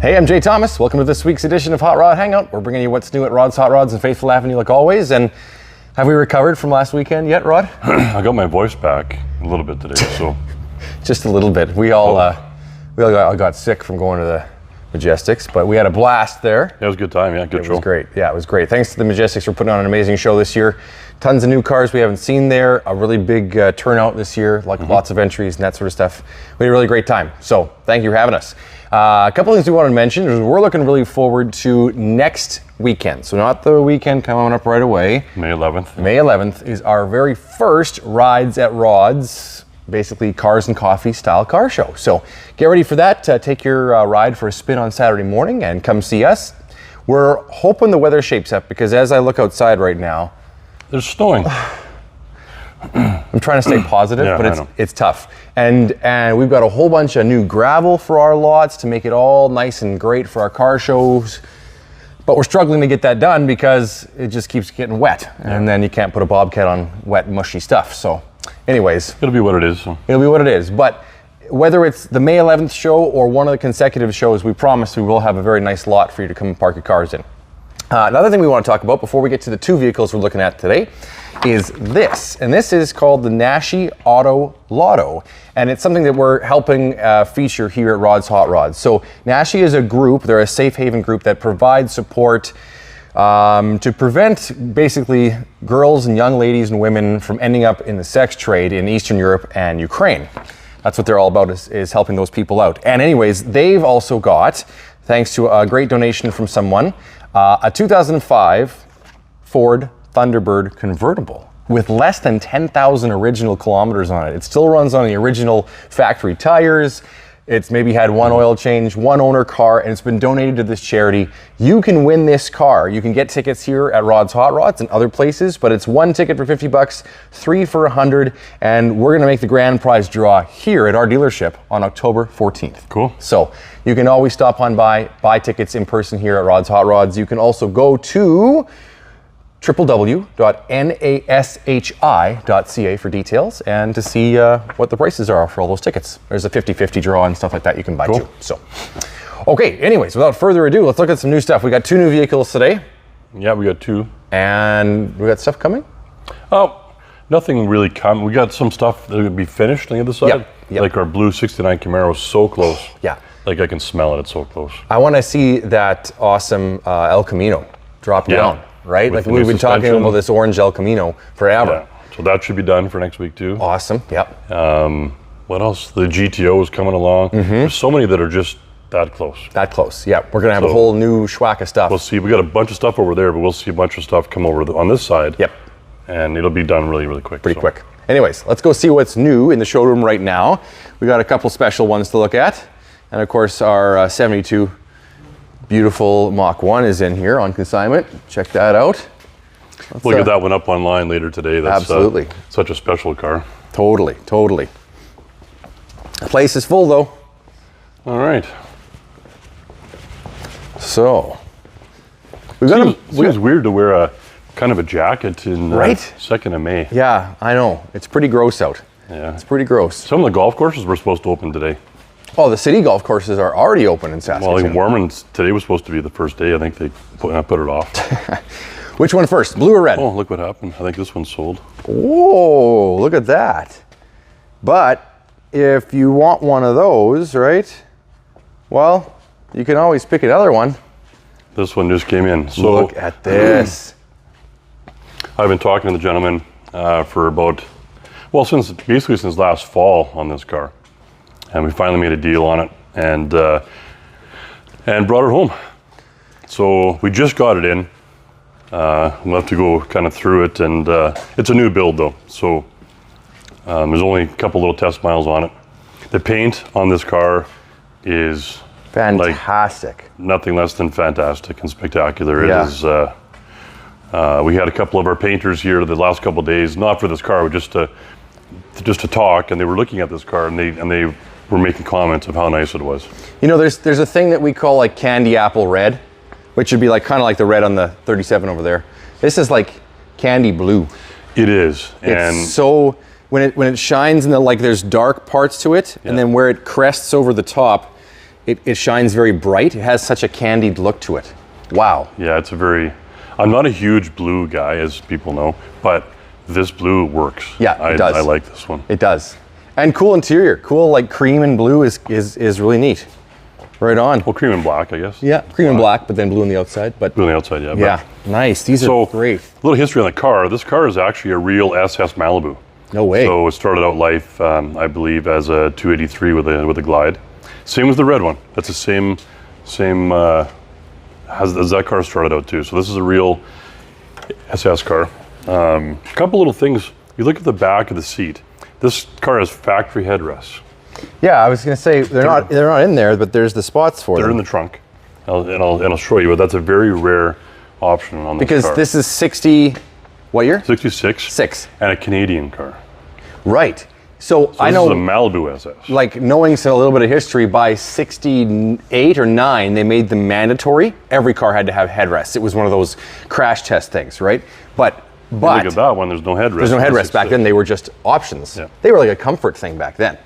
Hey, I'm Jay Thomas. Welcome to this week's edition of Hot Rod Hangout. We're bringing you what's new at Rod's Hot Rods and Faithful Avenue like always. And have we recovered from last weekend yet, Rod? I got my voice back a little bit today, so. Just a little bit. We all got sick from going to the Majestics, but we had a blast there. Yeah, it was a good time, yeah, good show. It was great, yeah, it was great. Thanks to the Majestics for putting on an amazing show this year. Tons of new cars we haven't seen there, a really big turnout this year, like lots of entries and that sort of stuff. We had a really great time, so thank you for having us. A couple things we wanted to mention is we're looking really forward to next weekend. So not the weekend coming up right away. May 11th. May 11th is our very first Rides at Rod's, basically cars and coffee style car show. So get ready for that. Take your ride for a spin on Saturday morning and come see us. We're hoping the weather shapes up because as I look outside right now, there's snowing. I'm trying to stay positive, Yeah, but it's tough. And we've got a whole bunch of new gravel for our lots to make it all nice and great for our car shows. But we're struggling to get that done because it just keeps getting wet. And then you can't put a Bobcat on wet, mushy stuff. So anyways. It'll be what it is. So. It'll be what it is. But whether it's the May 11th show or one of the consecutive shows, we promise we will have a very nice lot for you to come and park your cars in. Another thing we want to talk about before we get to the two vehicles we're looking at today is this. And this is called the Nashi Auto Lotto. And it's something that we're helping feature here at Rod's Hot Rods. So Nashi is a group, they're a safe haven group that provides support to prevent basically girls and young ladies and women from ending up in the sex trade in Eastern Europe and Ukraine. That's what they're all about, is helping those people out. And anyways, they've also got, thanks to a great donation from someone, a 2005 Ford Thunderbird Convertible with less than 10,000 original kilometers on it. It still runs on the original factory tires. It's maybe had one oil change, one owner car, and it's been donated to this charity. You can win this car. You can get tickets here at Rod's Hot Rods and other places, but it's one ticket for 50 bucks, three for 100, and we're gonna make the grand prize draw here at our dealership on October 14th. Cool. So you can always stop on by, buy tickets in person here at Rod's Hot Rods. You can also go to www.nashi.ca for details and to see what the prices are for all those tickets. There's a 50-50 draw and stuff like that you can buy too. So, okay, anyways, without further ado, let's look at some new stuff. We got two new vehicles today. Yeah, we got two. And we got stuff coming? Oh, nothing really coming. We got some stuff that would be finished on the other side. Yep. Like our blue 69 Camaro is so close. Yeah. Like I can smell it, it's so close. I want to see that awesome El Camino drop down. Right? With like we've been talking about this orange El Camino forever. Yeah. So that should be done for next week too. Awesome, yep. What else? The GTO is coming along. There's so many that are just that close. That close, yeah. We're gonna have a whole new schwack of stuff. We'll see, we got a bunch of stuff over there, but we'll see a bunch of stuff come over on this side. Yep. And it'll be done really, really quick. Pretty quick. Anyways, let's go see what's new in the showroom right now. We got a couple special ones to look at. And of course our 72 beautiful Mach 1 is in here on consignment. Check that out. We'll get that one up online later today. That's absolutely. Such a special car. Totally, totally. The place is full though. All right. So, seems weird to wear a kind of a jacket in right? 2nd of May. Yeah, I know. It's pretty gross out. Yeah. It's pretty gross. Some of the golf courses were supposed to open today. Oh, the city golf courses are already open in Saskatchewan. Well, in Warman, today was supposed to be the first day. I think they put it off. Which one first, blue or red? Oh, look what happened. I think this one's sold. Oh, look at that. But if you want one of those, right? Well, you can always pick another one. This one just came in. So look at this. I've been talking to the gentleman for about, well, since last fall on this car. And we finally made a deal on it and brought it home. So we just got it in. We'll have to go kind of through it, and it's a new build though. So there's only a couple little test miles on it. The paint on this car is fantastic. Like nothing less than fantastic and spectacular. Yeah. It is. We had a couple of our painters here the last couple of days, not for this car, but just to talk, and they were looking at this car, and they were making comments of how nice it was. You know, there's a thing that we call like candy apple red, which would be like kind of like the red on the 37 over there. This is like candy blue. It is. It's so when it shines and like there's dark parts to it, and then where it crests over the top, it shines very bright. It has such a candied look to it. Wow. Yeah, it's a very, I'm not a huge blue guy, as people know, but this blue works. Yeah, it does. I like this one. It does. And cool interior. Cool, like cream and blue is really neat. Right on. Well, cream and black, I guess. Yeah, cream and black, but then blue on the outside. But blue on the outside, yeah. yeah, nice. These are great. A little history on the car. This car is actually a real SS Malibu. No way. So it started out life, I believe, as a 283 with a Glide. Same as the red one. That's the same as that car started out too. So this is a real SS car. A couple little things. You look at the back of the seat. This car has factory headrests. Yeah, I was going to say they're not in there, but there's the spots for them. They're in the trunk, and I'll show you. But that's a very rare option on this car. Because this is 60. What year? 66. 6. And a Canadian car. Right. So I know. This is a Malibu SS. Like knowing a little bit of history, by 68 or 9, they made them mandatory. Every car had to have headrests. It was one of those crash test things, right? But look at that one. There's no headrest. There's no headrest back then. They were just options. Yeah. They were like a comfort thing back then.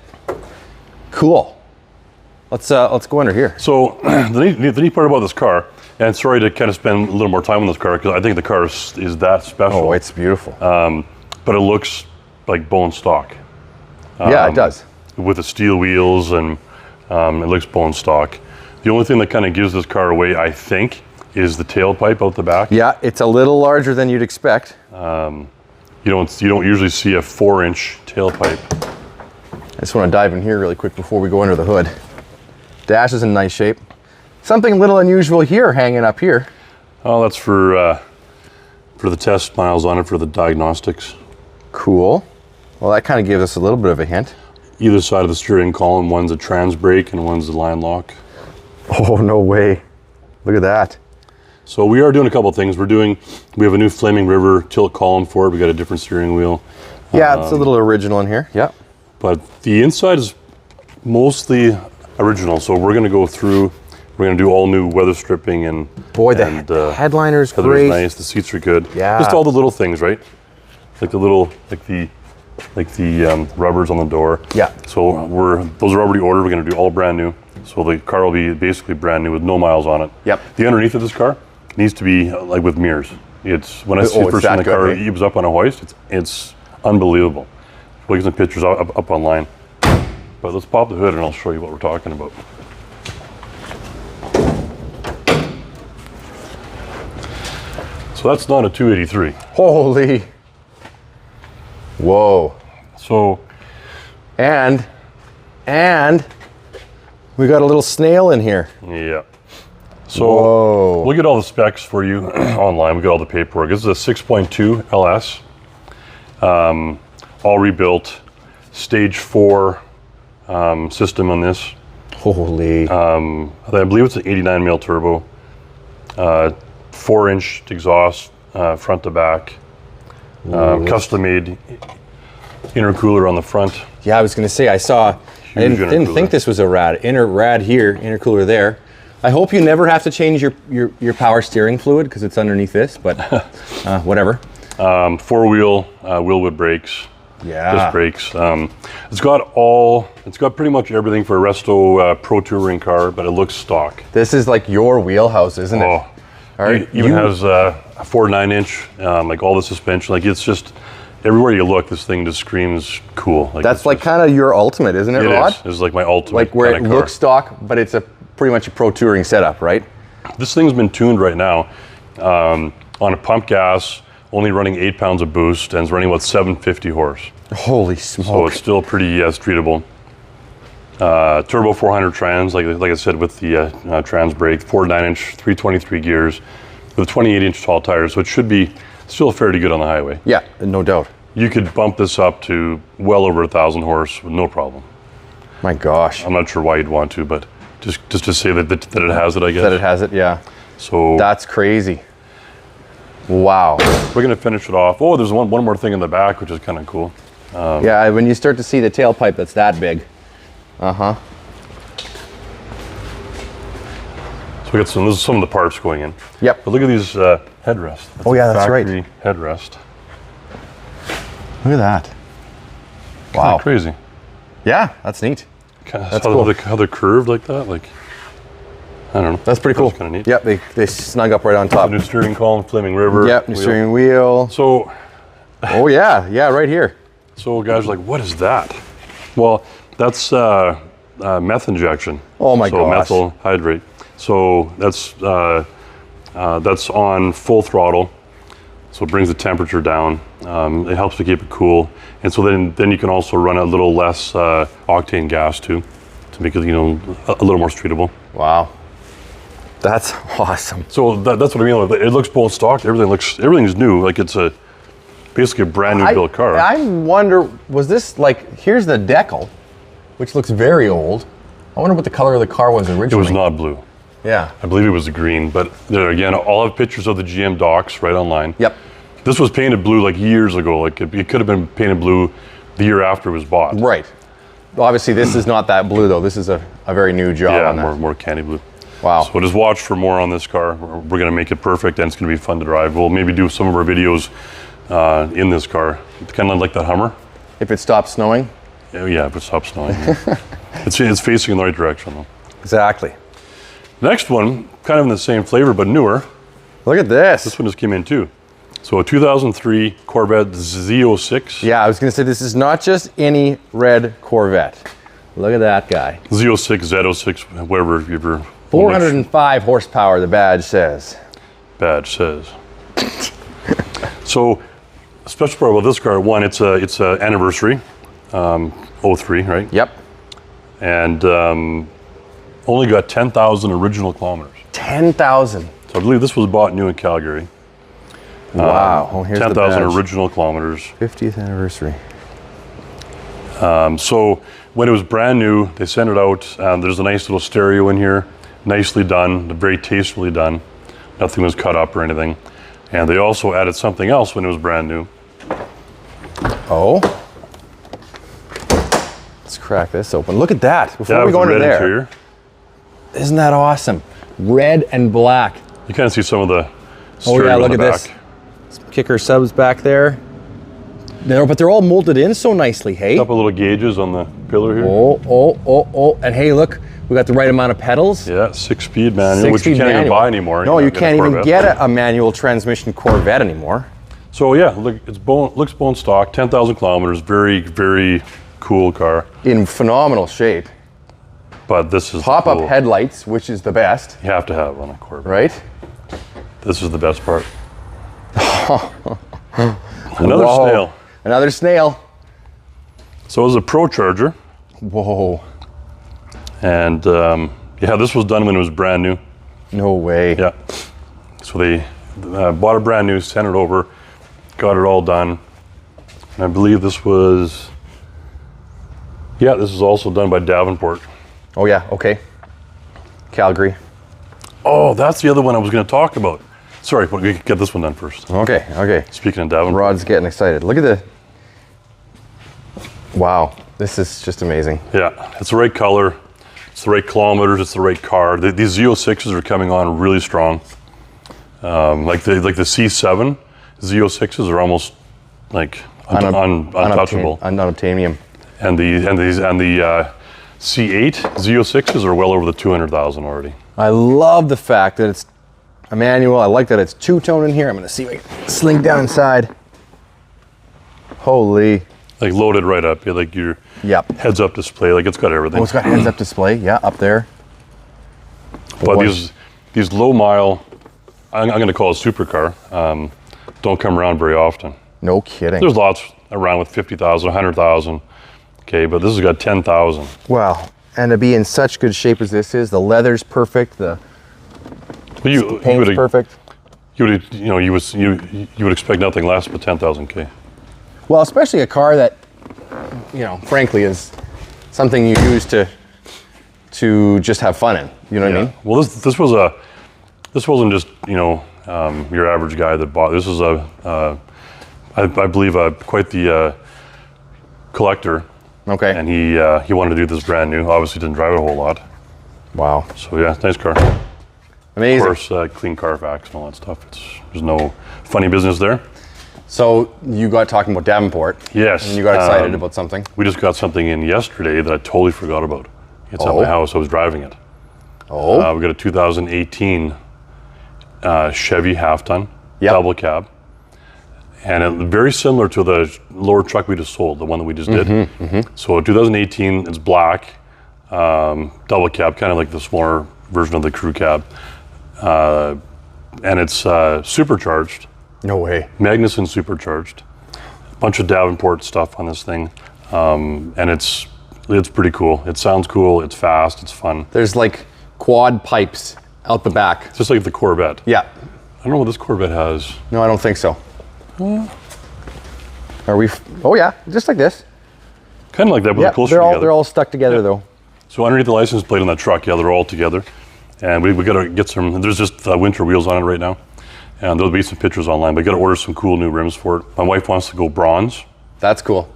Cool. Let's go under here. So the neat part about this car, and sorry to kind of spend a little more time on this car because I think the car is that special. Oh, it's beautiful. But it looks like bone stock. Yeah, it does. With the steel wheels, and it looks bone stock. The only thing that kind of gives this car away, I think, is the tailpipe out the back. Yeah, it's a little larger than you'd expect. You don't usually see a 4-inch tailpipe. I just want to dive in here really quick before we go under the hood. Dash is in nice shape. Something a little unusual here, hanging up here. Oh, that's for the test miles on it for the diagnostics. Cool. Well, that kind of gives us a little bit of a hint. Either side of the steering column, one's a trans brake and one's the line lock. Oh, no way. Look at that. So we are doing a couple of things. We have a new Flaming River tilt column for it. We got a different steering wheel. Yeah, it's a little original in here. Yeah. But the inside is mostly original. So we're going to go through, we're going to do all new weather stripping and boy, the headliner's great. Nice. The seats are good. Yeah. Just all the little things, right? Like the rubbers on the door. Yeah. So those are already ordered. We're going to do all brand new. So the car will be basically brand new with no miles on it. Yep. The underneath of this car needs to be like with mirrors. It's when I see the first time the car eaves up on a hoist, it's unbelievable. We'll get some pictures up online. But let's pop the hood and I'll show you what we're talking about. So that's not a 283. Holy. Whoa. So. And we got a little snail in here. Yeah. So whoa. We'll get all the specs for you online. We got all the paperwork. This is a 6.2 LS. All rebuilt. Stage 4 system on this. Holy. I believe it's an 89 mil turbo. 4-inch exhaust, front to back. Custom made intercooler on the front. Yeah, I was going to say, I didn't think this was a rad here, intercooler there. I hope you never have to change your power steering fluid because it's underneath this, but whatever. 4-wheel wheelwood brakes. Yeah. Disc brakes. It's got pretty much everything for a Resto Pro Touring car, but it looks stock. This is like your wheelhouse, isn't it? All right. Even has a Ford 9-inch, like all the suspension. Like it's just everywhere you look, this thing just screams cool. Like that's like kind of your ultimate, isn't it, Rod? It is like my ultimate. Like where it looks stock, but it's pretty much a Pro Touring setup, right? This thing's been tuned right now on a pump gas, only running 8 pounds of boost, and it's running about 750 horse. Holy smoke! So it's still pretty streetable. Turbo 400 trans, like I said, with the trans brake, Ford 9-inch, 323 gears, with 28-inch tall tires, so it should be still fairly good on the highway. Yeah, no doubt. You could bump this up to well over 1,000 horse with no problem. My gosh. I'm not sure why you'd want to, but just to say that it has it, I guess. That it has it, yeah. So that's crazy. Wow. We're gonna finish it off. Oh, there's one more thing in the back, which is kind of cool. Yeah, when you start to see the tailpipe that's that big. Uh-huh. So we got this is some of the parts going in. Yep. But look at these headrests. Oh yeah, that's right. Headrest. Look at that. Wow. Kinda crazy. Yeah, that's neat. That's cool. How they're curved like that. Like. I don't know. That's pretty cool. Kind of neat. Yep, they snug up right on top. New steering column, Flaming River. Yep, new steering wheel. So, oh yeah, right here. so guys are like, what is that? Well, that's meth injection. Oh my so gosh. methyl hydrate. So that's on full throttle. So it brings the temperature down. It helps to keep it cool. And so then you can also run a little less octane gas too, to make it, you know, a little more streetable. Wow. That's awesome. So that's what I mean. It looks bone stock. Everything's new. Like it's basically a brand new built car. I wonder, was this like, here's the decal, which looks very old. I wonder what the color of the car was originally. It was not blue. Yeah. I believe it was green, but there again, I'll have pictures of the GM docs right online. Yep. This was painted blue like years ago. Like it could have been painted blue the year after it was bought. Right. Obviously, this is not that blue though. This is a very new job on that. more candy blue. Wow. So just watch for more on this car. We're gonna make it perfect, and it's gonna be fun to drive. We'll maybe do some of our videos in this car. It's kind of like that Hummer. If it stops snowing. Yeah, if it stops snowing. It's facing in the right direction though. Exactly. Next one, kind of in the same flavor but newer. Look at this. This one just came in too. So a 2003 Corvette Z06. Yeah, I was gonna say this is not just any red Corvette. Look at that guy. Z06, Z06, wherever you ever. 405 horsepower, the badge says. Badge says. So, a special part about this car, one, it's a anniversary, 03, right? Yep. And only got 10,000 original kilometers. 10,000. So I believe this was bought new in Calgary. Wow. Oh, here's the 10,000 badge. original kilometers. 50th anniversary. So when it was brand new, they sent it out. There's a nice little stereo in here, nicely done, very tastefully done. Nothing was cut up or anything. And they also added something else when it was brand new. Oh. Let's crack this open. Look at that. Before Yeah, we go with the into red there. interior. Isn't that awesome? Red and black. You kind of see some of the Oh stereo yeah, on look the at back. this. Some kicker subs back there. But they're all molded in so nicely, hey? Couple little gauges on the pillar here. Oh. And hey, look, we got the right amount of pedals. Yeah, 6-speed manual, which you can't even buy anymore. No, you can't even Corvette. get a manual transmission Corvette anymore. So yeah, look, looks bone stock, 10,000 kilometers, very, very cool car. In phenomenal shape. But this is Pop-up cool. headlights, which is the best, You have to have on a Corvette. right? This is the best part. Another Whoa. snail. Another snail. So it was a Pro Charger, Whoa. and yeah, this was done when it was brand new. No way. Yeah. So they bought it brand new, sent it over, got it all done. And I believe this was, yeah, this is also done by Davenport. Oh yeah, okay. Calgary. Oh, that's the other one I was going to talk about. Sorry, but we could get this one done first. Okay. Speaking of Davenport. Rod's getting excited. Look at the, wow, this is just amazing. Yeah, it's the right color, it's the right kilometers, it's the right car. These Z06s are coming on really strong. Like the C7 Z06s are almost like untouchable. Unobtainium. And the C8 Z06s are well over the 200,000 already. I love the fact that it's a manual. I like that it's two-tone in here. I'm gonna see if I can slink down inside. Holy. Like loaded right up, like your Yep. heads-up display, like it's got everything. Oh, it's got heads-up display. Yeah, up there. But Boy. these low-mile, I'm going to call it supercar, don't come around very often. No kidding. There's lots around with 50,000, 100,000. Okay, but this has got 10,000. Wow. And to be in such good shape as this is, the leather's perfect, the paint's perfect. You would expect nothing less but 10,000 K. Well, especially a car that, frankly, is something you use to just have fun in. You know what I mean? Well, this wasn't just your average guy that bought. This was I believe quite the collector. Okay. And he wanted to do this brand new. Obviously, didn't drive it a whole lot. Wow. So yeah, nice car. Amazing. Of course, clean Carfax and all that stuff. There's no funny business there. So you got talking about Davenport. Yes. And you got excited about something. We just got something in yesterday that I totally forgot about. It's at my house. I was driving it. Oh. We got a 2018 Chevy half-ton, Yep. double cab. And very similar to the lower truck we just sold, the one that we just did. So 2018, it's black, double cab, kind of like the smaller version of the crew cab. And it's supercharged. No way. Magnuson supercharged. A bunch of Davenport stuff on this thing. And it's pretty cool. It sounds cool, it's fast, it's fun. There's like quad pipes out the back. It's just like the Corvette. Yeah. I don't know what this Corvette has. No, I don't think so. Are we? Oh yeah, just like this. Kind of like that, but Yeah, they're closer together. they're all stuck together though. So underneath the license plate on that truck, yeah, they're all together. And we got to get some, there's just winter wheels on it right now. And there'll be some pictures online, but got to order some cool new rims for it. My wife wants to go bronze. That's cool.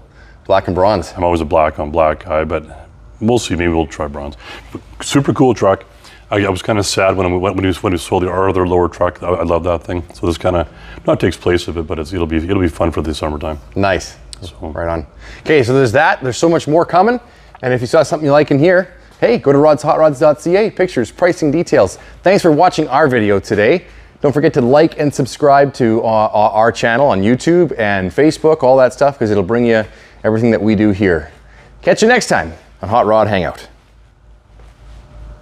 Black and bronze. I'm always a black on black guy, but we'll see. Maybe we'll try bronze. But super cool truck. I was kind of sad when we sold our other lower truck. I love that thing. So this kind of not takes place of it, but it'll be fun for the summertime. Nice. So. Right on. Okay, so there's that. There's so much more coming. And if you saw something you like in here, hey, go to rodshotrods.ca. Pictures, pricing, details. Thanks for watching our video today. Don't forget to like and subscribe to our channel on YouTube and Facebook, all that stuff, because it'll bring you everything that we do here. Catch you next time on Hot Rod Hangout.